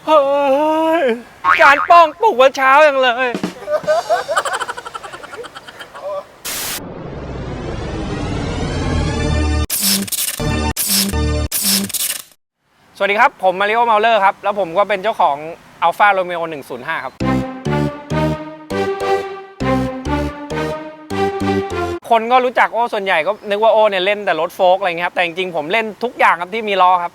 เฮ้ยการป้องปลุกวันเช้าอย่างเลย สวัสดีครับผมมาริโอเมาเลอร์ครับแล้วผมก็เป็นเจ้าของ Alfa Romeo 105 ครับคนก็รู้จักโอ้ส่วนใหญ่ก็นึกว่าโอ้เนี่ยเล่นแต่รถโฟล์กอะไรเงี้ยครับแต่จริงๆผมเล่นทุกอย่างครับที่มีล้อครับ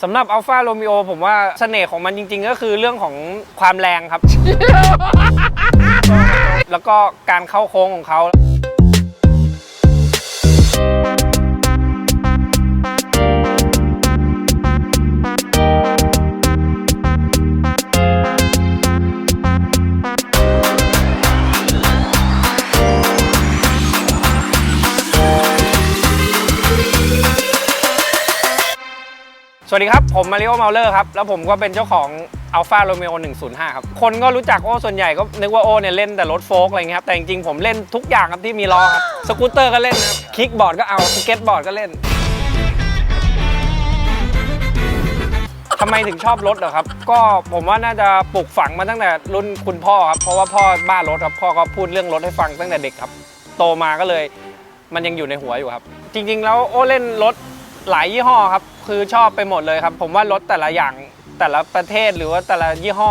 สำหรับ Alfa Romeo ผมว่าเสน่ห์ของมันจริงๆก็คือเรื่องของความแรงครับ แล้วก็การเข้าโค้งของเขาสวัสดีครับผมมาริโอเมาเลอร์ครับแล้วผมก็เป็นเจ้าของ Alfa Romeo 105 ครับคนก็รู้จักโอ้ส่วนใหญ่ก็นึกว่าโอ้เนี่ยเล่นแต่รถโฟล์กอะไรเงี้ยครับแต่จริงๆผมเล่นทุกอย่างครับที่มีล้อครับสกูตเตอร์ก็เล่นนะครับคิกบอร์ดก็เอาสเก็ตบอร์ดก็เล่นทำไมถึงชอบรถเหรอครับก็ผมว่าน่าจะปลูกฝังมาตั้งแต่รุ่นคุณพ่อครับเพราะว่าพ่อบ้ารถครับพ่อก็พูดเรื่องรถให้ฟังตั้งแต่เด็กครับโตมาก็เลยมันยังอยู่ในหัวอยู่ครับจริงๆแล้วโอ้เล่นรถหลายยี่ห้อครับคือชอบไปหมดเลยครับผมว่ารถแต่ละอย่างแต่ละประเทศหรือว่าแต่ละยี่ห้อ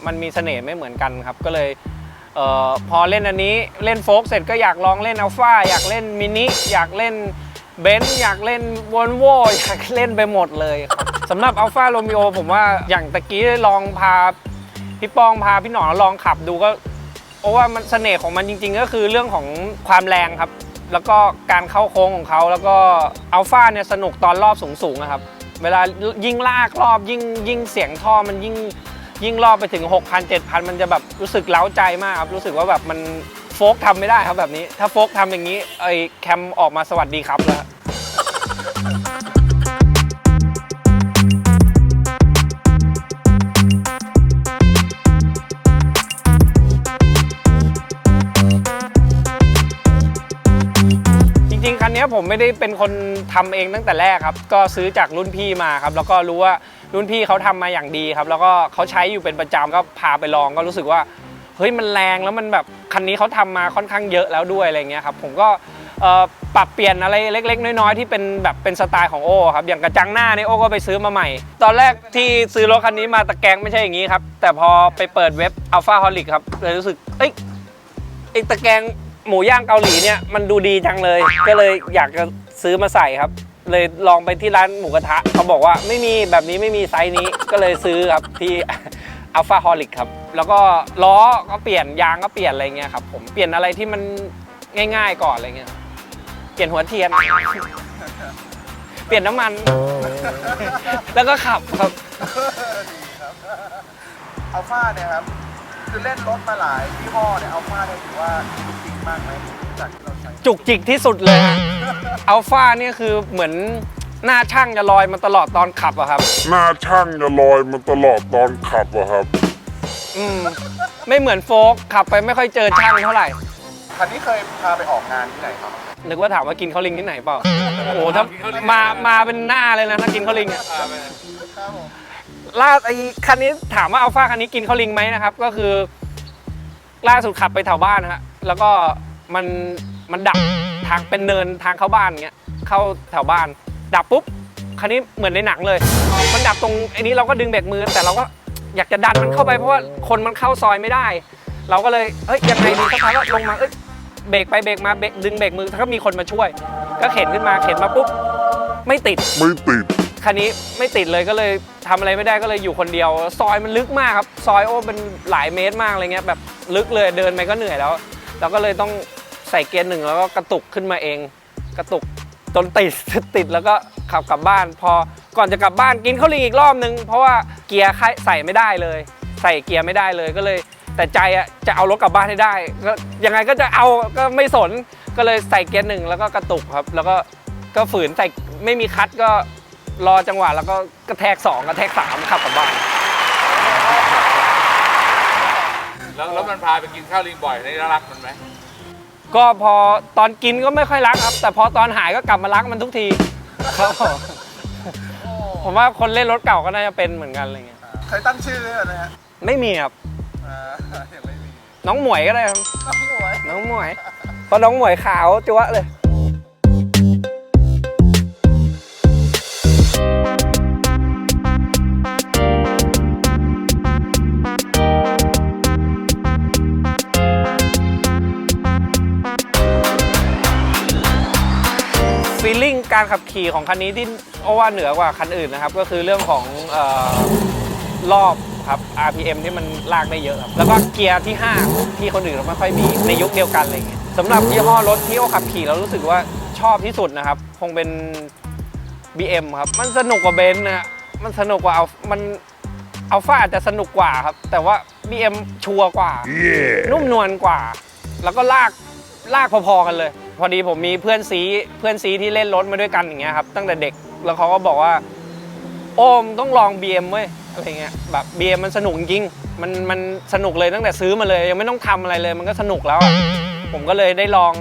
มันมีเสน่ห์ไม่เหมือนกันครับก็เลยพอเล่นอันนี้เล่นโฟล์กเสร็จก็อยากลองเล่นอัลฟาอยากเล่นมินิอยากเล่นเบนซ์อยากเล่นวอลโว่อยากเล่นไปหมดเลยครับสำหรับอัลฟาโรมิโอผมว่าอย่างตะกี้ลองพาพี่ป้องพาพี่หนอลองขับดูก็เพราะว่ามันเสน่ห์ของมันจริงๆก็คือเรื่องของความแรงครับแล้วก็การเข้าโค้งของเขาแล้วก็อัลฟาเนี่ยสนุกตอนรอบสูงๆนะครับเวลายิ่งลากรอบยิ่งเสียงท่อมันยิ่งรอบไปถึง 6,000 7,000 มันจะแบบรู้สึกเล้าใจมากครับรู้สึกว่าแบบมันโฟล์กทำไม่ได้ครับแบบนี้ถ้าโฟล์กทำอย่างนี้ไอ้แคมออกมาสวัสดีครับแล้วจริงๆคันนี้ผมไม่ได้เป็นคนทำเองตั้งแต่แรกครับก็ซื้อจากรุ่นพี่มาครับแล้วก็รู้ว่ารุ่นพี่เขาทำมาอย่างดีครับแล้วก็เขาใช้อยู่เป็นประจำก็พาไปลองก็รู้สึกว่าเฮ้ยมันแรงแล้วมันแบบคันนี้เขาทำมาค่อนข้างเยอะแล้วด้วยอะไรเงี้ยครับผมก็ปรับเปลี่ยนอะไรเล็กๆน้อยๆที่เป็นแบบเป็นสไตล์ของโอ้ครับอย่างกระจังหน้านี่โอ้ก็ไปซื้อมาใหม่ตอนแรกที่ซื้อรถคันนี้มาตะแกรงไม่ใช่อย่างนี้ครับแต่พอไปเปิดเว็บ Alfaholic ครับเลยรู้สึกไอ้ตะแกรงหมูย่างเกาหลีเนี่ยมันดูดีจังเลยก็เลยอยากจะซื้อมาใส่ครับเลยลองไปที่ร้านหมูกระทะเขาบอกว่าไม่มีแบบนี้ไม่มีไซส์นี้ก็เลยซื้อครับที่ Alfaholic ครับแล้วก็ล้อก็เปลี่ยนยางก็เปลี่ยนอะไรเงี้ยครับผมเปลี่ยนอะไรที่มันง่ายๆก่อนอะไรเงี้ยเปลี่ยนหัวเทียนเปลี่ยนน้ำมันแล้วก็ขับครับอัลฟาเนี่ยครับคือเล่นรถมาหลายยี่ห้อเนี่ยอัลฟาเนี่ยถือว่าจุกจิกมากไหมจากที่เราใช้จุกจิกที่สุดเลยอัลฟาเนี่ยคือเหมือนหน้าช่างจะลอยมาตลอดตอนขับอะครับหน้าช่างจะลอยมาตลอดตอนขับอะครับไม่เหมือนโฟล์กขับไปไม่ค่อยเจอช่างเท่าไหร่คันนี้เคยพาไปออกงานที่ไหนครับนึกว่าถามว่ากินข้าวลิงที่ไหนเปล่าโอ้โหถ้ามาเป็นหน้าเลยนะถ้ากินข้าวลิงอะล่าไอ้คันนี้ถามว่าอัลฟาคันนี้กินข้าวลิงไหมนะครับก็คือล่าสุดขับไปแถวบ้านฮะแล้วก็มันดับทางเป็นเนินทางเข้าบ้านเงี้ยเข้าแถวบ้านดับปุ๊บคันนี้เหมือนในหนังเลยมันดับตรงไอ้นี้เราก็ดึงเบรกมือแต่เราก็อยากจะดันมันเข้าไปเพราะว่าคนมันเข้าซอยไม่ได้เราก็เลยยังไงดีสักพักก็ลงมาเบรกไปเบรกมาดึงเบรกมือถ้าก็มีคนมาช่วยก็เข็นขึ้นมาเข็นมาปุ๊บไม่ติดคันนี้ไม่ติดเลยก็เลยทำอะไรไม่ได้ก็เลยอยู่คนเดียวซอยมันลึกมากครับซอยโอ้เป็นหลายเมตรมากอะไรเงี้ยแบบลึกเลยเดินไปก็เหนื่อยแล้วเราก็เลยต้องใส่เกียร์หนึ่งแล้วก็กระตุกขึ้นมาเองกระตุกจนติดแล้วก็ขับกลับบ้านพอก่อนจะกลับบ้านกินข้าวลิงอีกรอบนึงเพราะว่าเกียร์ใส่ไม่ได้เลยใส่เกียร์ไม่ได้เลยก็เลยแต่ใจจะเอารถกลับบ้านให้ได้ก็ยังไงก็จะเอาก็ไม่สนก็เลยใส่เกียร์หนึ่งแล้วก็กระตุกครับแล้วก็ฝืนใส่ไม่มีคัทก็ รอจังหวะแล้วก็กระแทก2กระแทก3ขับกลับบ้าน แล้วมันพาไปกินข้าวลิงบ่อยได้รักมันไหม ก็พอตอนกินก็ไม่ค่อยรักครับ แต่พอตอนหายก็กลับมารักมันทุกทีครับผมว่าคนเล่นรถเก่าก็น่าจะเป็นเหมือนกันอะไรเงี้ย เคยตั้งชื่อไหมนะฮะ ไม่มีครับ ยังไม่มี น้องหมวยก็ได้ครับ น้องหมวย น้องหมวยเพราะน้องหมวยขาวจั๊วะเลย ฟีลลิ่งการขับขี่ของคันนี้ที่ว่าเหนือกว่าคันอื่นนะครับ ก็คือเรื่องของรอบครับ RPM ที่มันลากได้เยอะครับ แล้วก็เกียร์ที่ 5 ที่คนอื่นไม่ค่อยมีในยุคเดียวกันอะไรเงี้ยสำหรับยี่ห้อรถที่ขับขี่เรารู้สึกว่าชอบที่สุดนะครับ คงเป็น BM ครับ มันสนุกกว่าเบนซ์นะฮะมันสนุกกว่ามันอัลฟาอาจจะสนุกกว่าครับ แต่ว่า BM ชัวร์กว่า นุ่มนวลกว่า แล้วก็ลากพอๆกันเลย พอดีผมมีเพื่อนซีที่เล่นรถมาด้วยกันอย่างเงี้ยครับตั้งแต่เด็กแล้วเขาก็บอกว่าโอ้มต้องลอง BM เว้ยอะไรเงี้ยแบบ BM มันสนุกจริงมันสนุกเลยตั้งแต่ซื้อมาเลยยังไม่ต้องทำอะไรเลยมันก็สนุกแล้วอะผมก็เลยได้ลอง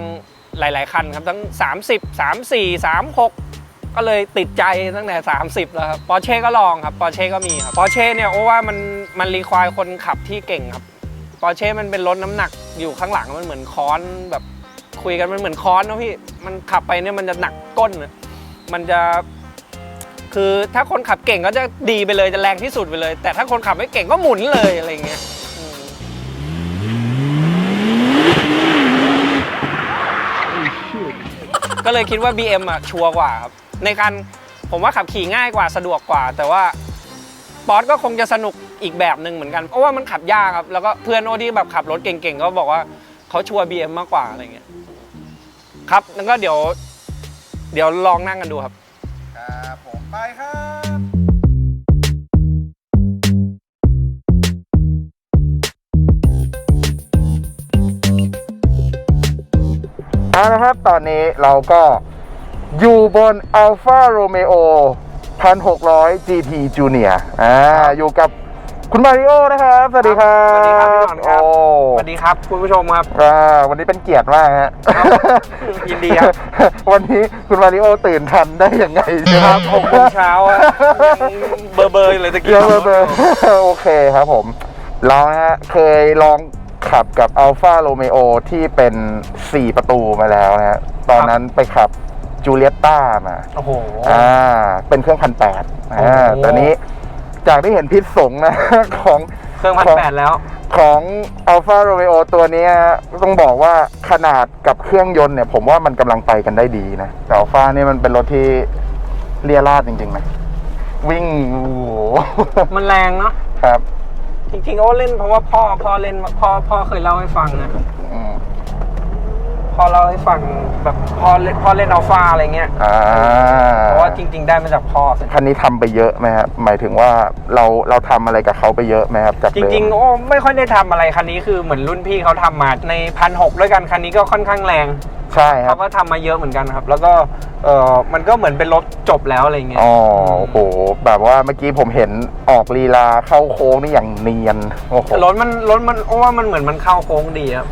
หลายๆคันครับทั้ง30 34 36ก็เลยติดใจตั้งแต่30แล้วครับปอร์เช่ก็ลองครับปอร์เช่ก็มีครับปอร์เช่เนี่ยโอ้ว่ามันรีควายคนขับที่เก่งครับปอร์เช่มันเป็นรถน้ำหนักอยู่ข้างหลังมันเหมือนค้อนแบบคุยกันมันเหมือนค้อนนะพี่มันขับไปเนี่ยมันจะหนักก้นมันจะคือถ้าคนขับเก่งก็จะดีไปเลยจะแรงที่สุดไปเลยแต่ถ้าคนขับไม่เก่งก็หมุนเลยอะไรเงี้ยก็เลยคิดว่า BM อ่ะชัวร์กว่าครับในการผมว่าขับขี่ง่ายกว่าสะดวกกว่าแต่ว่าป๊อตก็คงจะสนุกอีกแบบหนึ่งเหมือนกันเพราะว่ามันขับยากครับแล้วก็เพื่อนโอที่แบบขับรถเก่งๆก็บอกว่าเขาชัวร์ BM มากกว่าอะไรเงี้ยครับแล้วก็เดี๋ยวลองนั่งกันดูครับครับผมไปครับเอาละครับตอนนี้เราก็อยู่บน Alfa Romeo 1600 GT Junior อยู่กับคุณมาริโอนะครับสวัสดีครับ สวัสดีครับพี่หนอนครับสวัสดีครับคุณผู้ชมครับวันนี้เป็นเกียรติมากฮะยินดีครับวันนี้คุณมาริโอตื่นทันได้ยังไงครับ6 โมงเช้าเบอร์เลยตะกี้เบอร์โอเคครับผมเราฮะเคยลองขับกับ Alfa Romeo ที่เป็น4ประตูมาแล้วนะฮะตอนนั้นไปขับจูเลียต้ามาโอ้โหเป็นเครื่อง1,800ตอนนี้จากที่เห็นพิษสงนะของเครื่อง1,800แล้วของ Alfa Romeo ตัวนี้ต้องบอกว่าขนาดกับเครื่องยนต์เนี่ยผมว่ามันกำลังไปกันได้ดีนะแต่ Alfa นี่มันเป็นรถที่เลี่ยราดจริงๆนะวิ่งโอ้โหมันแรงเนาะครับจริงๆโอ้เล่นเพราะว่าพ่อเล่นพ่อเคยเล่าให้ฟังนะพ่อเล่าให้ฟังแบบพ่อเล่นอัลฟาอะไรเงี้ยเพราะว่าจริงๆได้มาจากพ่อคันนี้ทำไปเยอะไหมครับหมายถึงว่าเราทำอะไรกับเขาไปเยอะไหมครับจากจริงๆโอ้ไม่ค่อยได้ทำอะไรคันนี้คือเหมือนรุ่นพี่เขาทำมาใน1,600ด้วยกันคันนี้ก็ค่อนข้างแรงใช่ครับเขาก็ทำมาเยอะเหมือนกันครับแล้วก็มันก็เหมือนเป็นรถจบแล้วอะไรเงี้ยโอ้โหแบบว่าเมื่อกี้ผมเห็นออกลีลาเข้าโค้งนี่อย่างเนียนรถมันโอ้ว่ามันเหมือนมันเข้าโค้งดีครับ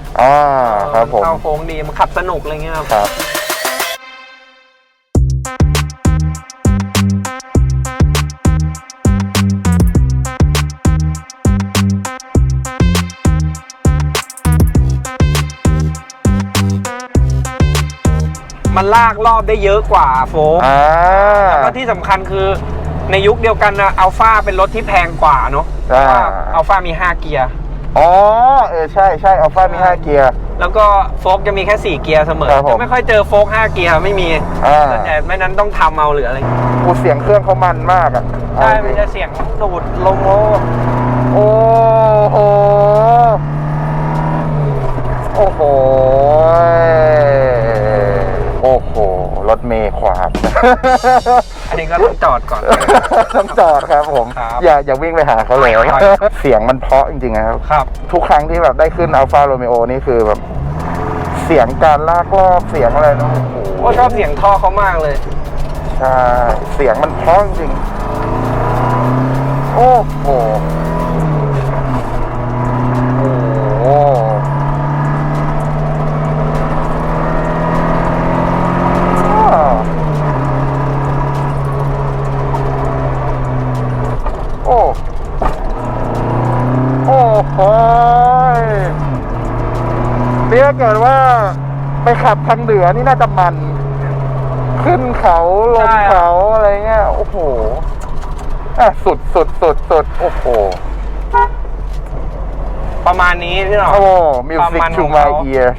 ครับผมเข้าโค้งดีมันขับสนุกอะไรเงี้ยครับมันลากรอบได้เยอะกว่าโฟล์แล้วก็ที่สำคัญคือในยุคเดียวกันนะอัลฟาเป็นรถที่แพงกว่าเนาะอัลฟามี5เกียร์ใช่อัลฟามี5เกียร์แล้วก็โฟล์จะมีแค่4เกียร์เสมอจะไม่ค่อยเจอโฟล์5เกียร์ไม่มีแต่ไม่นั้นต้องทำเอาหรืออะไรเสียงเครื่องเขามันมากอ่ะใช่มันจะเสียงดูดลมโอ้โหโอ้โหรถเมย์ขวางอันนี้ก็ต้องจอดก่อนต้องจอดครับผมอย่าวิ่งไปหาเขาเลยเสียงมันเพราะจริงๆครับทุกครั้งที่แบบได้ขึ้น Alfa Romeo นี่คือแบบเสียงการลากรอบเสียงอะไรนะโอ้ชอบเสียงท่อเขามากเลย ใช่ เสียงมันเพราะจริง โอ้โห โอ้โห โอ้ โอ้โหนี่ถ้าเกิดว่าไปขับทางเหนือนี่น่าจะมัน ขึ้นเขาลงเขาอะไรเงี้ย โอ้โหสุดโอ้โห ประมาณนี้พี่หน่อย โอ้มิวสิก ความมัน to ของ my เขา ear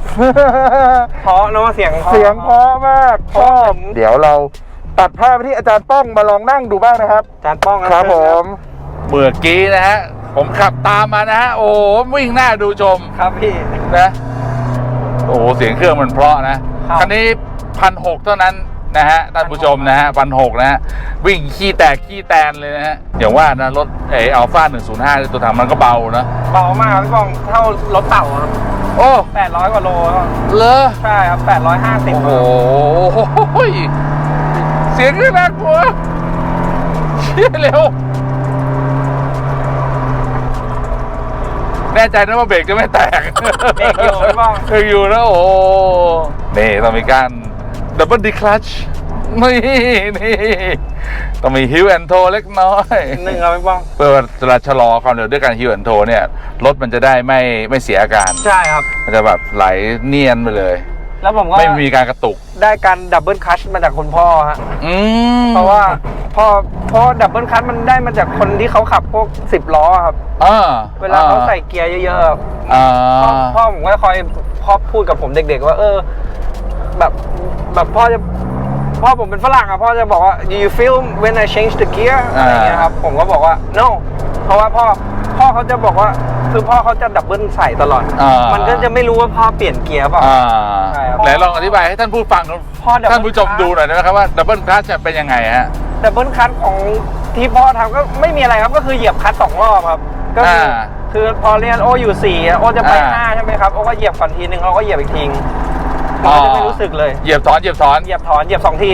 เพราะเนอะเสียง เสียงเพราะมากชอบ เพราะ เดี๋ยวเราตัดภาพไปที่อาจารย์ป้องมาลองนั่งดูบ้างนะครับ จานป้อง ครับผม เมื่อกี้นะฮะ ผมขับตามมานะฮะ โอ้โหวิ่งหน้าดูชม ครับพี่ นะ โอ้โหเสียงเครื่องมันเพราะนะครับ คันนี้1,600เท่านั้นนะฮะท่านผู้ชมนะฮะ1,600นะฮะวิ่งขี้แตกขี้แตนเลยนะฮะอย่างว่านะรถอัลฟา105ตัวถังมันก็เบานะ เบามากครับพี่ป้องเท่ารถเต่าครับ โอ้ 800 กว่าโลครับ เลอ ใช่ครับ850 โอ้โหเสียงเครื่องน่ากลัวเชี่ยเร็วแน่ใจนะว่าเบรกจะไม่แตก เบรกอยู่พี่ป้อง เบรกอยู่นะโอ้โหนี่ต้องมีการดับเบิลดีคลัตช์นี่ต้องมีฮิวแอนโทเล็กน้อย หนึ่งครับพี่ป้อง เพื่อเวลาชะลอความเร็วด้วยการฮิวแอนโทเนี่ยรถมันจะได้ไม่เสียอาการ ใช่ครับ มันจะแบบไหลเนียนไปเลย แล้วผมก็ ไม่มีการกระตุก ได้การดับเบิลคัชมาจากคุณพ่อฮะ เพราะว่าเพราะดับเบิลคัชมันได้มาจากคนที่เขาขับพวก10 ล้อครับ เวลาเขาใส่เกียร์เยอะๆครับพ่อผมก็คอยพูดกับผมเด็กๆว่าแบบพ่อผมเป็นฝรั่งอะพ่อจะบอกว่า you feel when I change the gear อะไรเงี้ยครับผมก็บอกว่า no เพราะว่าพ่อเขาจะบอกว่าคือพ่อเขาจะดับเบิลใส่ตลอด มันก็จะไม่รู้ว่าพ่อเปลี่ยนเกียร์เปล่า ใช่ครับ ไหนลองอธิบายให้ท่านผู้ฟัง พ่อดับเบิล ท่านผู้ชมดูหน่อยได้ไหมครับว่าดับเบิลคลัตช์เป็นยังไงฮะ ดับเบิลคัทของที่พ่อทำก็ไม่มีอะไรครับก็คือเหยียบคัท2 รอบครับก็คือพอเรียนโออยู่4โอจะไป5ใช่ไหมครับโอก็เหยียบก่อนทีนึงเราก็เหยียบอีกทีมันก็จะไม่รู้สึกเลย เหยียบถอน เหยียบถอนเหยียบ2 ที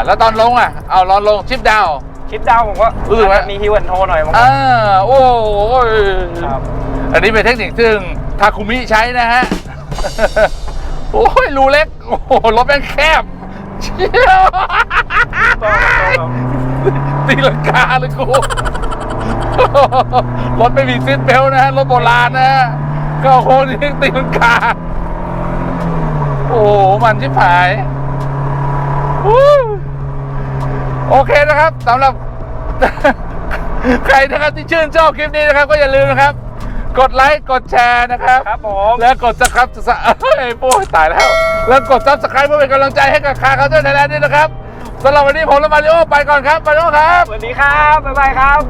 แล้วตอนลงอ่ะเอาลงชิปดาว ชิปดาวผมก็ รู้สึกว่า จะมีฮิวแอนโทหน่อยผม โอ้ย ครับ อันนี้เป็นเทคนิคซึ่งทาคุมิใช้นะฮะ โอ้ยรูเล็กโอ้โหรถแม่งแคบเชี่ยว ตีลังกาเลยกูรถไม่มีซีทเบลต์นะฮะรถโบราณนะฮะก็โค้งนี่ตีลังกาโอ้โหมันชิบหายโอเคนะครับสำหรับ ใครนะครับที่ชื่นชอบคลิปนี้นะครับก็อย่าลืมนะครับกดไลค์กดแชร์นะครับ ครับผม แล้วกดซับสไครป์โอ้ยตายแล้วแล้วกดซับสไครป์เพื่อเป็นกำลังใจให้กับคาร์เคาน์เตอร์ไทยแลนด์ด้วยนะครับสำหรับวันนี้ผมและมาริโอไปก่อนครับมาริโอครับ สวัสดีครับบ๊ายบายครับ